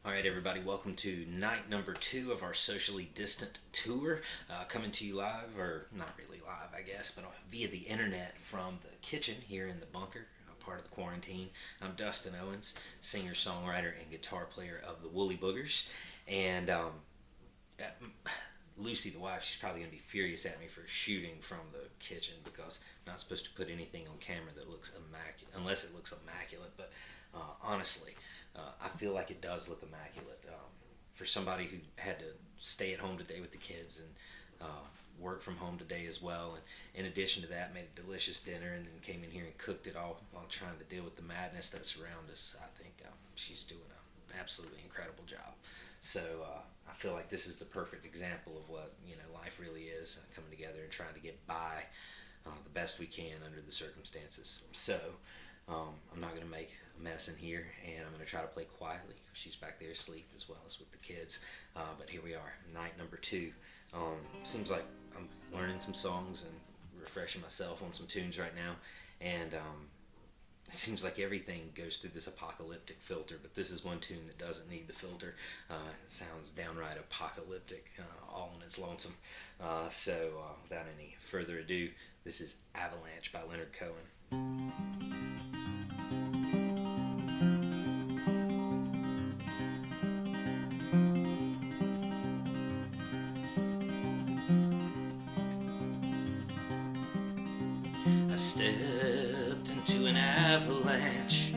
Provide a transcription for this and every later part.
Alright everybody, welcome to night number 2 of our socially distant tour, coming to you live, or not really live I guess, but via the internet from the kitchen here in the bunker, part of the quarantine. I'm Dustin Owens, singer, songwriter, and guitar player of the Woolyboogers, and Lucy, the wife, she's probably going to be furious at me for shooting from the kitchen because I'm not supposed to put anything on camera that looks immaculate, unless it looks immaculate, but honestly, I feel like it does look immaculate. For somebody who had to stay at home today with the kids and work from home today as well, and in addition to that, made a delicious dinner and then came in here and cooked it all while trying to deal with the madness that surrounds us. I think she's doing an absolutely incredible job. So I feel like this is the perfect example of what life really is, coming together and trying to get by the best we can under the circumstances. So I'm not going to make a mess in here, and I'm going to try to play quietly. She's back there asleep as well as with the kids. But here we are, night number 2. Seems like I'm learning some songs and refreshing myself on some tunes right now. And it seems like everything goes through this apocalyptic filter, but this is one tune that doesn't need the filter. It sounds downright apocalyptic, all on its lonesome. So without any further ado, this is Avalanche by Leonard Cohen. I stepped into an avalanche.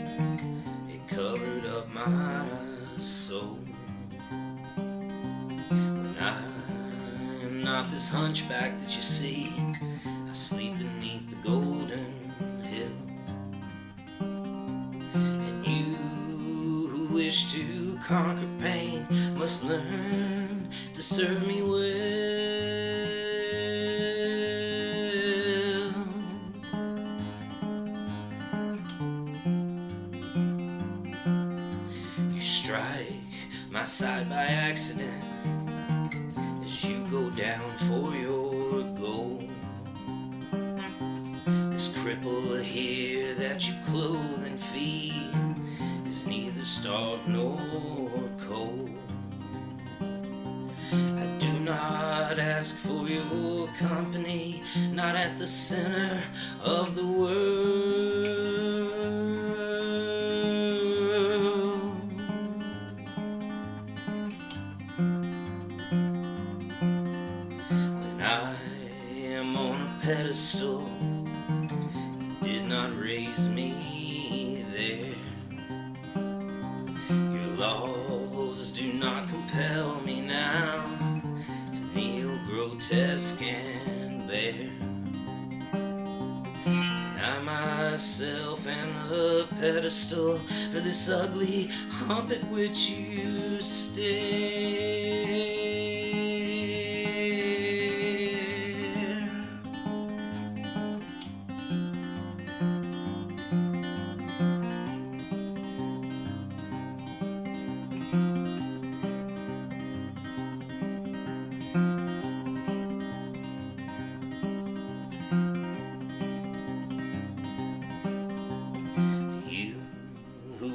It covered up my soul. When I am not this hunchback that you see, I sleep beneath the golden hill. And you who wish to conquer pain must learn to serve me well. Strike my side by accident as you go down for your goal. This cripple here that you clothe and feed is neither starved nor cold. I do not ask for your company, not at the center of the world. I am on a pedestal. You did not raise me there. Your laws do not compel me now to kneel grotesque and bare. And I myself am the pedestal for this ugly hump at which you stare.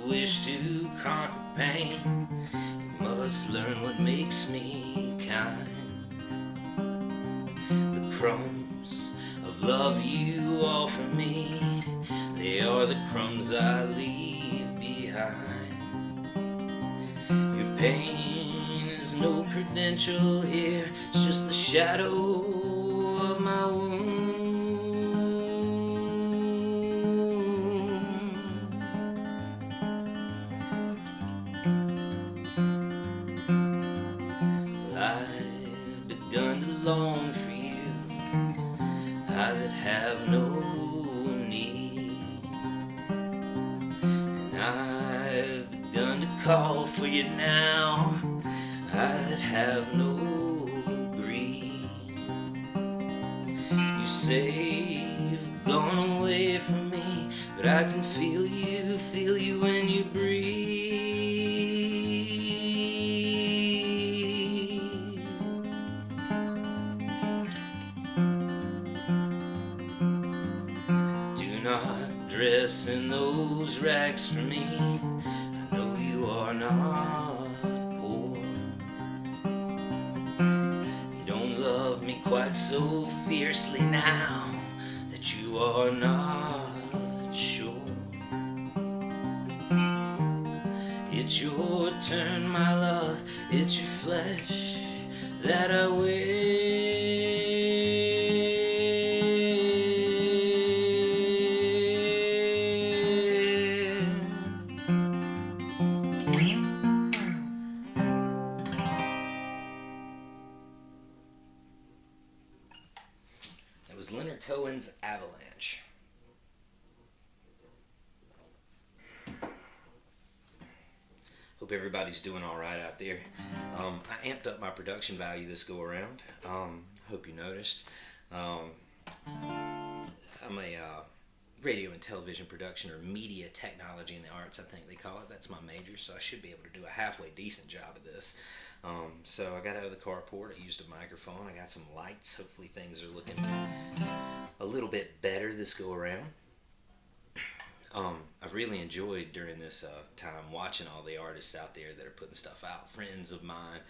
Wish to conquer pain, you must learn what makes me kind. The crumbs of love you offer me, they are the crumbs I leave behind. Your pain is no credential here, it's just the shadow of my wound. I've begun to long for you, I that have no need. And I've begun to call for you now, I that have no greed. You say you've gone away from me, but I can feel you when you breathe. Do not dress in those rags for me, I know you are not it so fiercely now that you are not sure. It's your turn, my love, it's your flesh that I wear. That was Leonard Cohen's Avalanche. Hope everybody's doing all right out there. I amped up my production value this go around. Hope you noticed. I'm a radio and television production, or media technology and the arts, I think they call it. That's my major, so I should be able to do a halfway decent job of this. So I got out of the carport. I used a microphone. I got some lights. Hopefully things are looking a little bit better this go around. I've really enjoyed during this time watching all the artists out there that are putting stuff out. Friends of mine,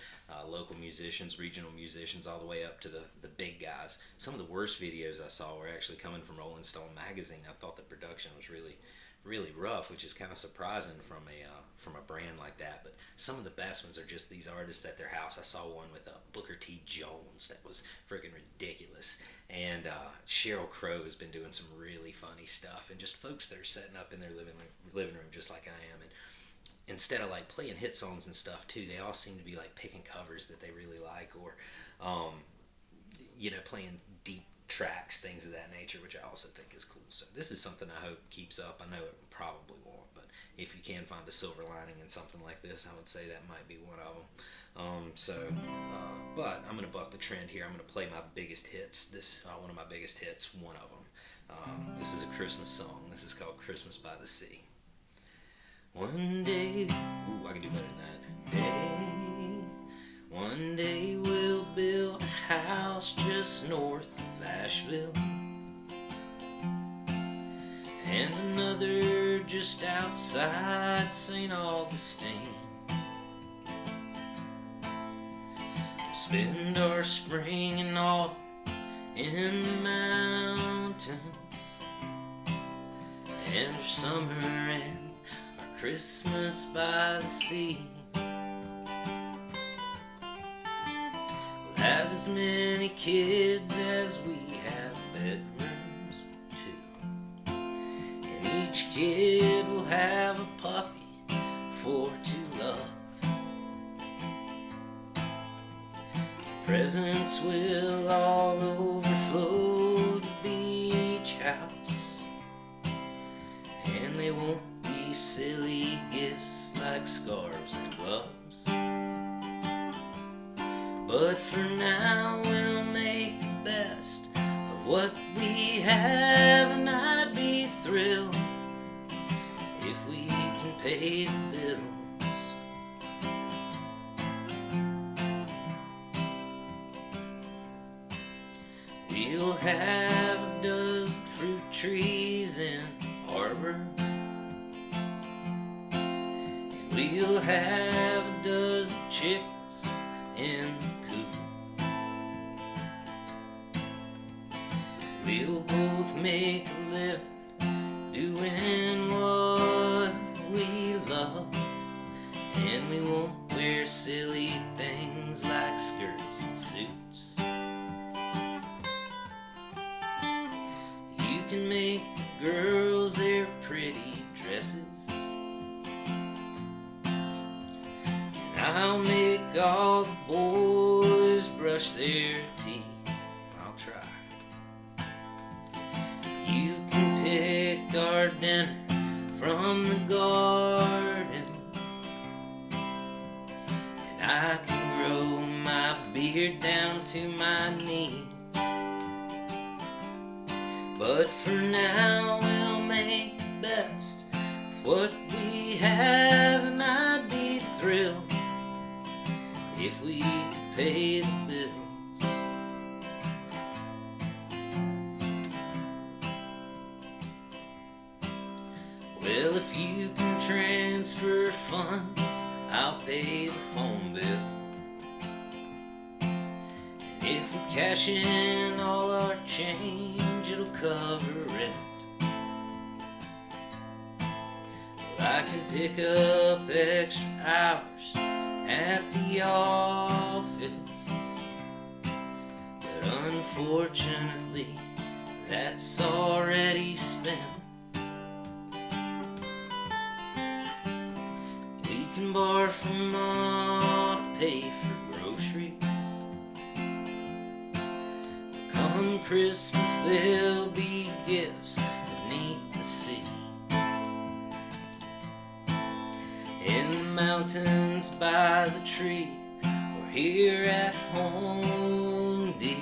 local musicians, regional musicians, all the way up to the big guys. Some of the worst videos I saw were actually coming from Rolling Stone magazine. I thought the production was really rough, which is kind of surprising from a brand like that. But some of the best ones are just these artists at their house. I saw one with Booker T. Jones that was freaking ridiculous. And Sheryl Crow has been doing some really funny stuff, and just folks that are setting up in their living room just like I am. And instead of like playing hit songs and stuff too, they all seem to be like picking covers that they really like, or playing deep tracks, things of that nature, which I also think is cool. So this is something I hope keeps up. I know it probably won't, but if you can find a silver lining in something like this, I would say that might be one of them. But I'm going to buck the trend here. I'm going to play my biggest hits. One of my biggest hits, one of them. This is a Christmas song. This is called Christmas by the Sea. One day, I can do better than that. One day we'll build a house just north of Asheville, and another just outside St. Augustine. We'll spend our spring and autumn in the mountains, and our summer and our Christmas by the sea. We'll have as many kids as we have bedrooms too, and each kid will have a puppy for to love. The presents will all overflow the beach house, and they won't be silly gifts like scarves and gloves. But for now we'll make the best of what we have, and I'd be thrilled if we can pay the bills. We'll have a dozen fruit trees in the harbor, and we'll have a dozen chickens in the coop. We'll both make a living doing what we love, and we won't wear silly things like skirts and suits. You can make the girls their pretty dresses, and I'll make all the boys brush their teeth. I'll try. You can pick our dinner from the garden, and I can grow my beard down to my knees. But for now we'll make the best with what we have, and I'd be thrilled if we could pay the bills. Well, if you can transfer funds, I'll pay the phone bill. And If we cash in all our change, it'll cover it. I can pick up extra hours at the office, but unfortunately that's already spent. We can borrow from mom to pay for groceries. Come Christmas there'll be gifts beneath the sea. In the mountains by the tree, or here at home, dear.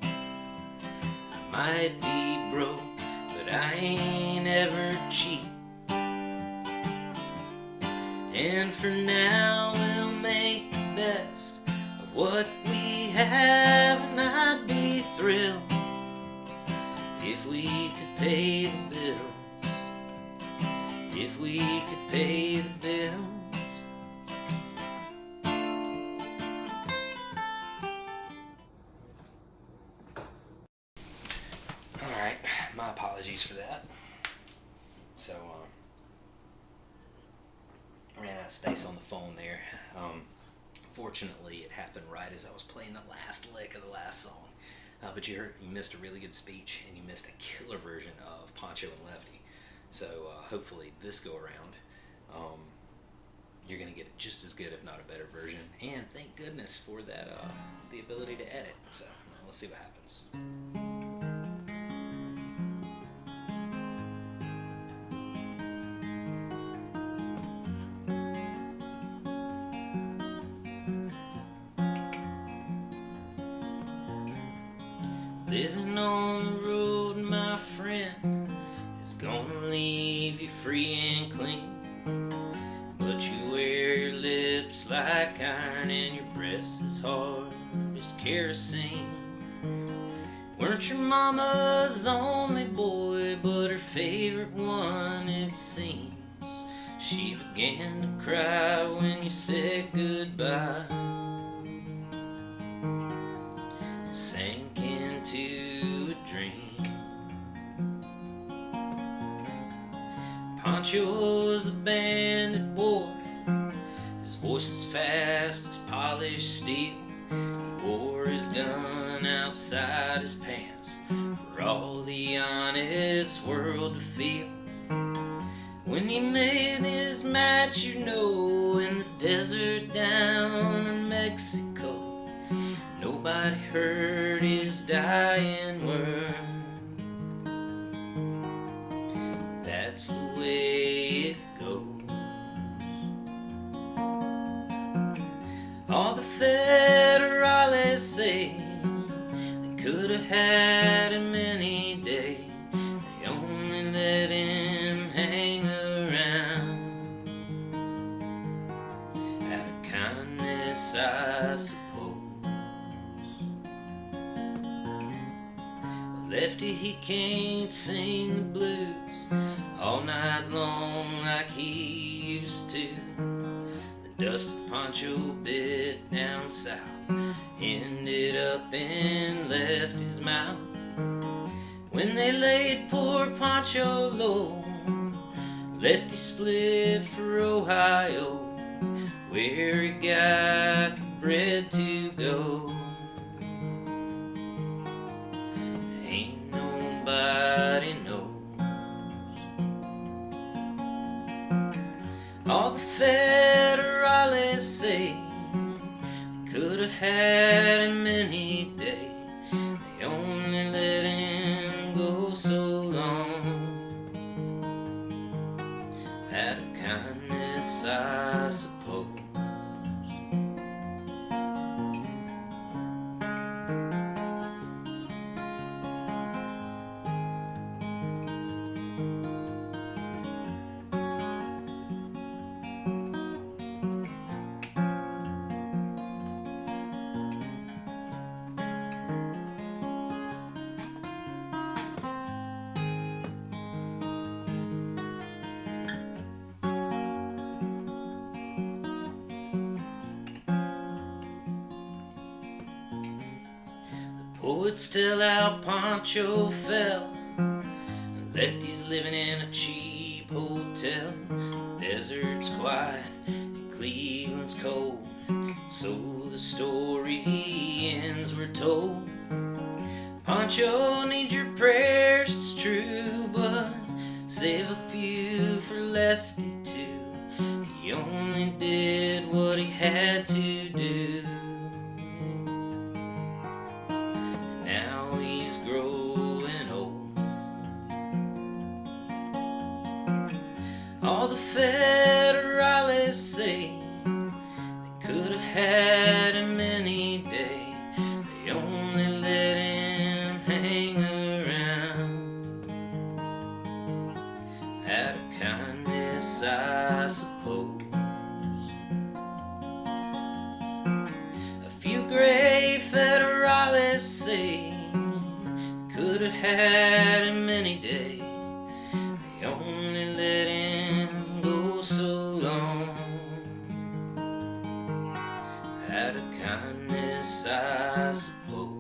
I might be broke, but I ain't ever cheap. And for now we'll make the best of what we have, and I'd be thrilled if we could pay the bills. If we could pay the bills. Alright, my apologies for that. So, ran out of space on the phone there. Fortunately, it happened right as I was playing the last lick of the last song. But you missed a really good speech, and you missed a killer version of Poncho and Lefty. So hopefully this go around, you're going to get just as good, if not a better version. And thank goodness for that, the ability to edit. So let's see what happens. Living on the road, my friend, is gonna leave you free and clean. But you wear your lips like iron and your breasts as hard as kerosene. Weren't your mama's only boy, but her favorite one, it seems. She began to cry when you said goodbye. Sank into a dream. Poncho was a bandit boy. His voice as fast as polished steel. He wore his gun outside his pants for all the honest world to feel. When he made his match, you know, in the desert down in Mexico, nobody heard his dying word. That's the way it goes. All the federales say they could have had him any day. They only let him hang around out of kindness, I suppose. Lefty, he can't sing the blues all night long like he used to. The dust that Poncho bit down south ended up in Lefty's mouth. When they laid poor Poncho low, Lefty split for Ohio, where he got the bread to go. Ain't nobody knows. All the federales say they could have had him any day. They only let him go so long out of kindness, I suppose. Poets tell how Poncho fell. Lefty's living in a cheap hotel. Desert's quiet and Cleveland's cold. So the story ends, we're told. Poncho needs your prayers, it's true, but save a few for Lefty too. He only did what he had to do. And now he's growing old. All the federales say they could have had him any day. They only let him hang around out of kindness, I suppose. A few gray federales say could have had him any day. They only let him go so long out of kindness, I suppose.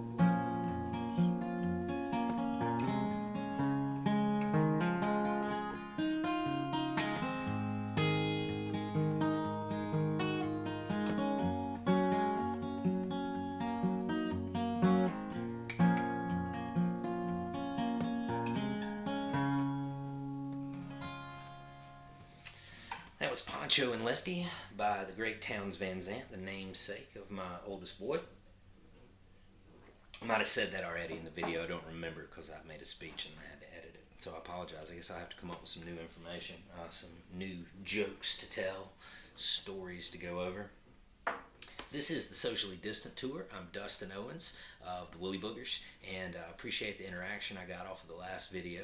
That was Poncho and Lefty by the great Townes Van Zandt, the namesake of my oldest boy. I might have said that already in the video. I don't remember because I made a speech and I had to edit it. So I apologize. I guess I have to come up with some new information, some new jokes to tell, stories to go over. This is the Socially Distant Tour. I'm Dustin Owens of the Woolyboogers, and I appreciate the interaction I got off of the last video.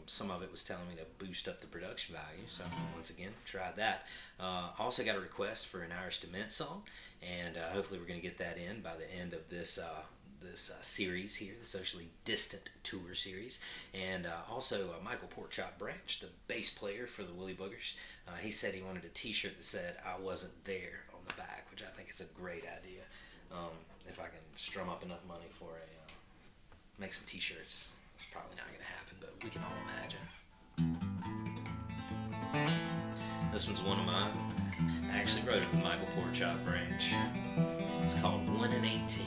Some of it was telling me to boost up the production value, so once again, tried that. I also got a request for an Irish Dement song, and hopefully we're going to get that in by the end of this series here, the Socially Distant Tour series. And also Michael Porkchop Branch, the bass player for the Woolyboogers, he said he wanted a t-shirt that said "I wasn't there" on the back, which I think is a great idea. If I can strum up enough money for make some t-shirts, it's probably not going to happen, but we can all imagine. This one's one of mine. I actually wrote it with Michael Porkchop Branch. It's called 1 in 18.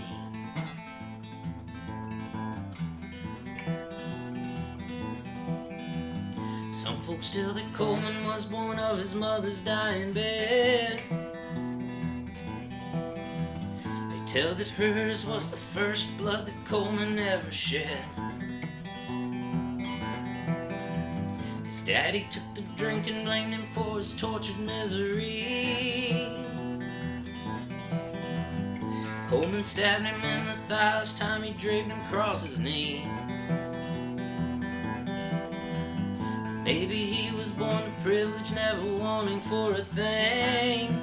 Some folks tell that Coleman was born of his mother's dying bed. They tell that hers was the first blood that Coleman ever shed. His daddy took to drink and blamed him for his tortured misery. Coleman stabbed him in the thighs, time he draped him across his knee. Maybe he was born to privilege, never wanting for a thing.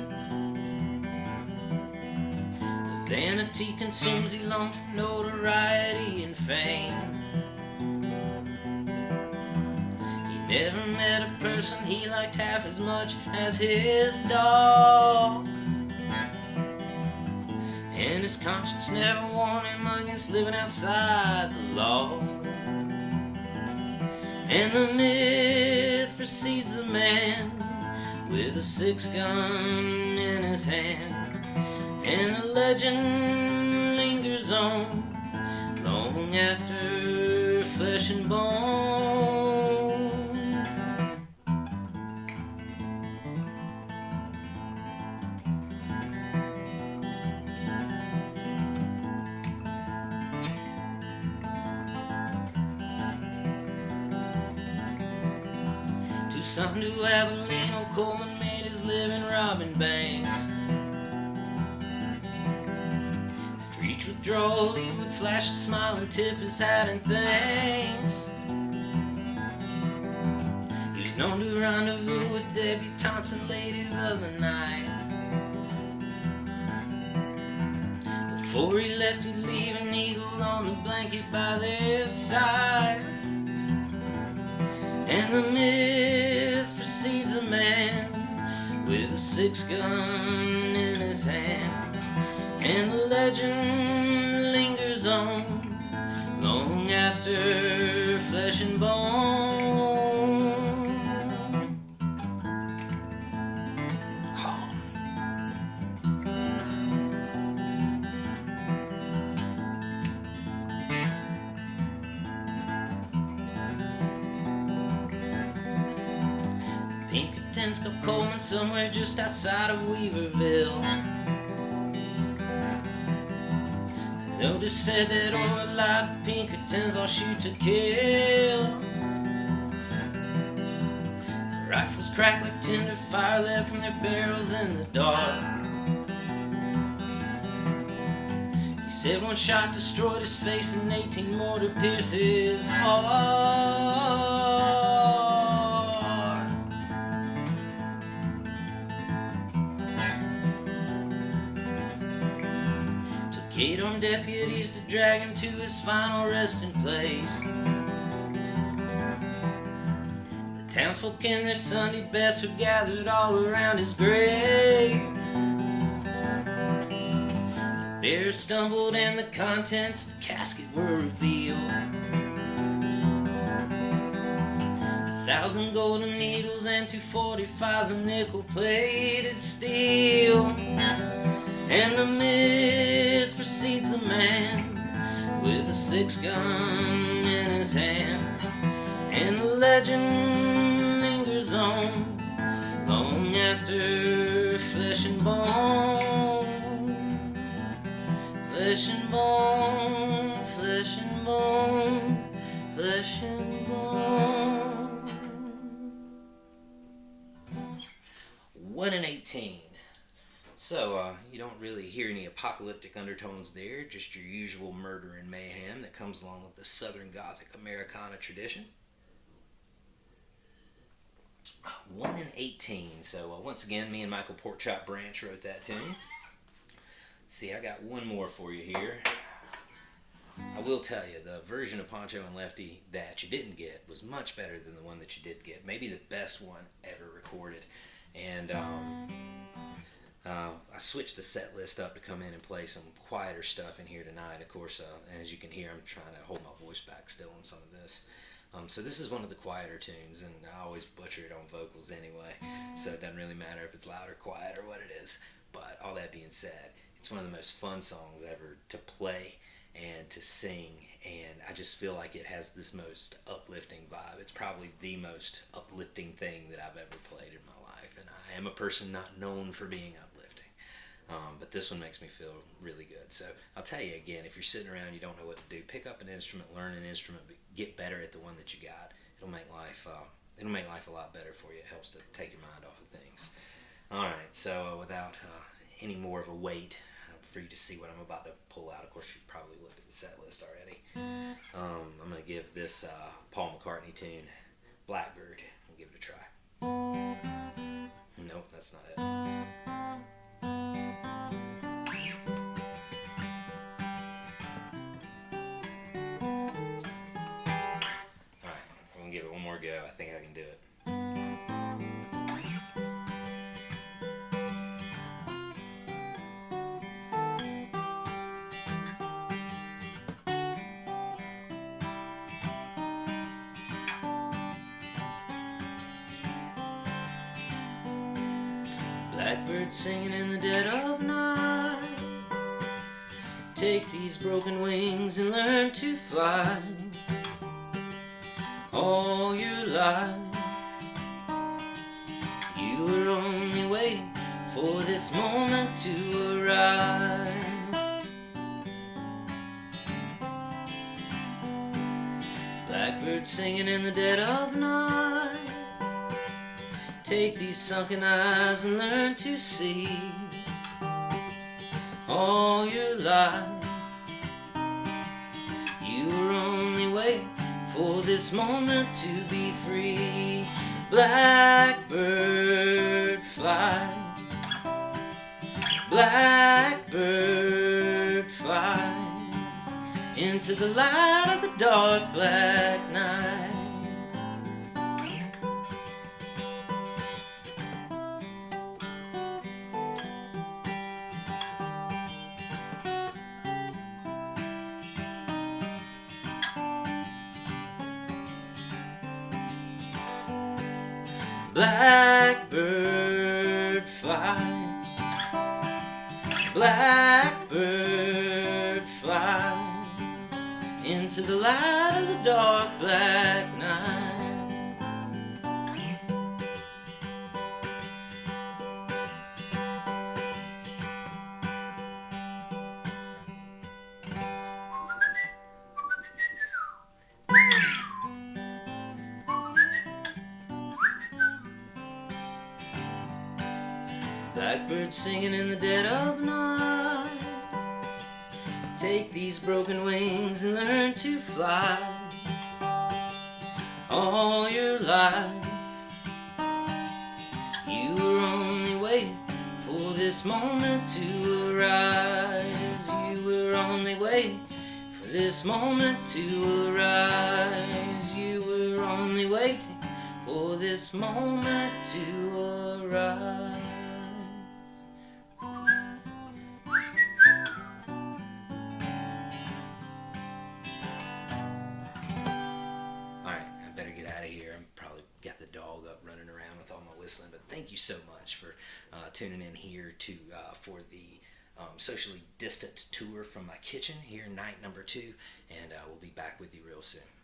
The vanity consumes, he longed for notoriety and fame. He never met a person he liked half as much as his dog. And his conscience never warned him against living outside the law. And the myth precedes the man with a 6-gun in his hand. And the legend lingers on long after flesh and bone. Tucson to Abilene, old Coleman made his living robbing banks. After each withdrawal, he would flash a smile and tip his hat and thanks. He was known to rendezvous with debutantes and ladies of the night. Before he left, he'd leave an eagle on the blanket by their side. And the myth precedes a man with a 6-gun in his hand. And the legend lingers on long after flesh and bone. Oh. The Pinkertons got Cohen somewhere just outside of Weaverville. Notice said that all a lot of Pinkertons all shoot to kill. The rifles crack like tinder fire left from their barrels in the dark. He said one shot destroyed his face and 18 more to pierce his heart. 8 armed deputies to drag him to his final resting place. The townsfolk in their Sunday best were gathered all around his grave. The bear stumbled and the contents of the casket were revealed. 1,000 golden needles and 245s of nickel-plated steel. And the myth precedes the man with a 6-gun in his hand. And the legend lingers on long after flesh and bone. Flesh and bone, flesh and bone, flesh and bone. 1 in 18. So, you don't really hear any apocalyptic undertones there, just your usual murder and mayhem that comes along with the Southern Gothic Americana tradition. 1 in 18. So, once again, me and Michael Porkchop Branch wrote that tune. Let's see, I got one more for you here. I will tell you, the version of Poncho and Lefty that you didn't get was much better than the one that you did get. Maybe the best one ever recorded. And, I switched the set list up to come in and play some quieter stuff in here tonight. Of course, as you can hear, I'm trying to hold my voice back still on some of this. So this is one of the quieter tunes, and I always butcher it on vocals anyway, so it doesn't really matter if it's loud or quiet or what it is. But all that being said, it's one of the most fun songs ever to play and to sing, and I just feel like it has this most uplifting vibe. It's probably the most uplifting thing that I've ever played in my life, and I am a person not known for being uplifting. But this one makes me feel really good. So I'll tell you again, if you're sitting around, you don't know what to do, pick up an instrument, learn an instrument, but get better at the one that you got. It'll make life a lot better for you. It helps to take your mind off of things. All right, so without any more of a wait for you to see what I'm about to pull out. Of course, you've probably looked at the set list already. I'm going to give this Paul McCartney tune, Blackbird. I'll give it a try. Nope, that's not it. Give it one more go. I think I can do it. Blackbird singing in the dead of night. Take these broken wings and learn to fly. All your life, you were only waiting for this moment to arrive. Blackbird singing in the dead of night. Take these sunken eyes and learn to see. All your life, you were only waiting for this moment to be free. Blackbird fly, blackbird fly, into the light of the dark black night. Blackbird fly, blackbird fly into the light of the dark black night. Blackbird singing in the dead of night. Take these broken wings and learn to fly. All your life you were only waiting for this moment to arise. You were only waiting for this moment to arise. You were only waiting for this moment to arise. But thank you so much for tuning in here for the socially distant tour from my kitchen here, night number 2, and we'll be back with you real soon.